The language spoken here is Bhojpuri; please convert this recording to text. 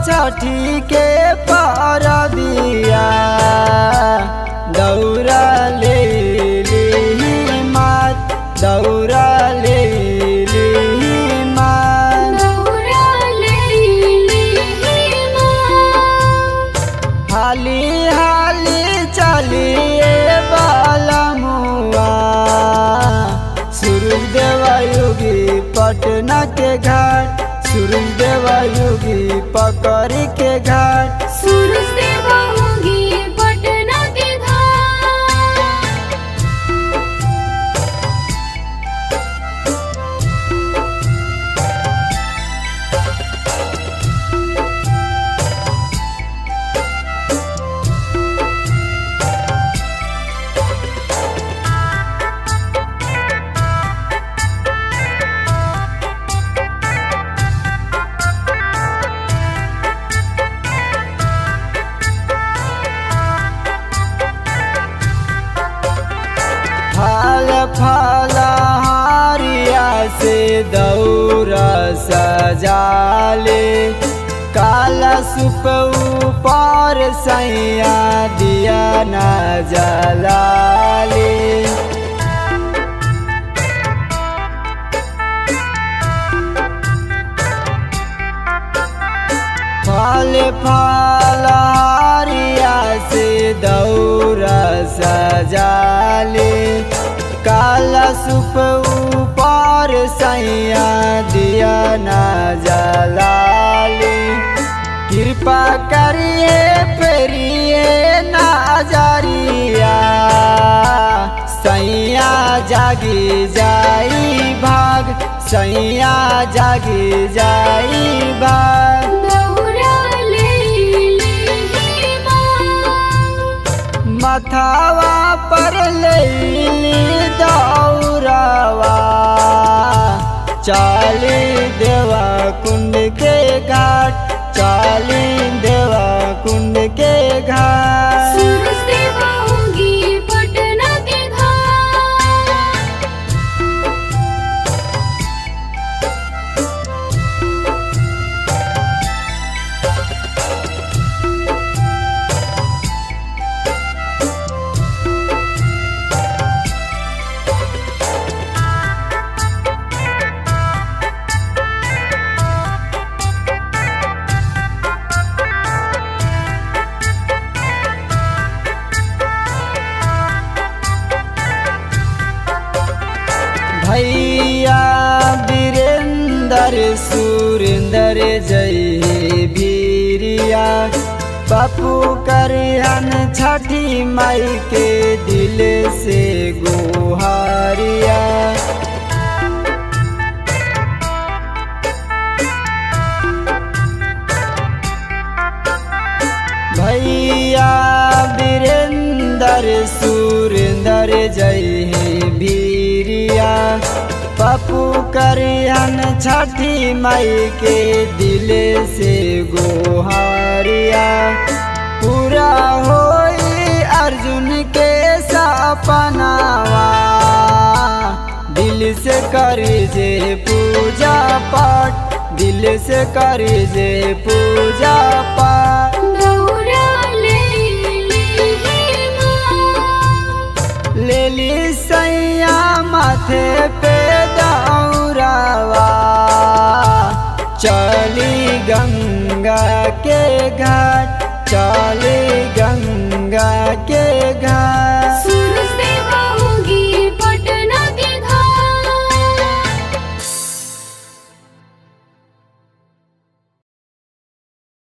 छठी के परबिया दौरा ले ली मात दौरा ले ली मात हाली हाली चलिए बालमुआ सूरज देवायुगी पटना के घाट सूरज देवायुगी पकड़ के घाट सूरज देवायुगी पटना के घाट। फल फलहारिया से दौरा सजाले काला सुप ऊपर सैया दिया न जलाले फल फलहारिया से दौरा सजाले काला सुप ऊपर सैया दिया न जलाले कृपा करिए पेरिए नजरिया सैया जागी जाई भाग सैया जागी जाई भाग मथावा पर ले दौरावा चाली देवा कुंड के घाट चाली देवा कुंड के घाट सूरज देवायुगी पटना के घाट। भैया वीरेंद्र सुरेंद्र जय वीरिया बापू करियन छठी माई के दिल से गुहारिया भैया वीरेंद्र सुरेंद्र जय वीरिया पप्पू करियन छठी माई के दिल से गोहारिया पूरा होई अर्जुन के सपनावा दिल से कर जे पूजा पाठ दिल से कर जे पूजा पाठ लेली सैया माथे पे दौरावा चली गंगा के घाट चली गंगा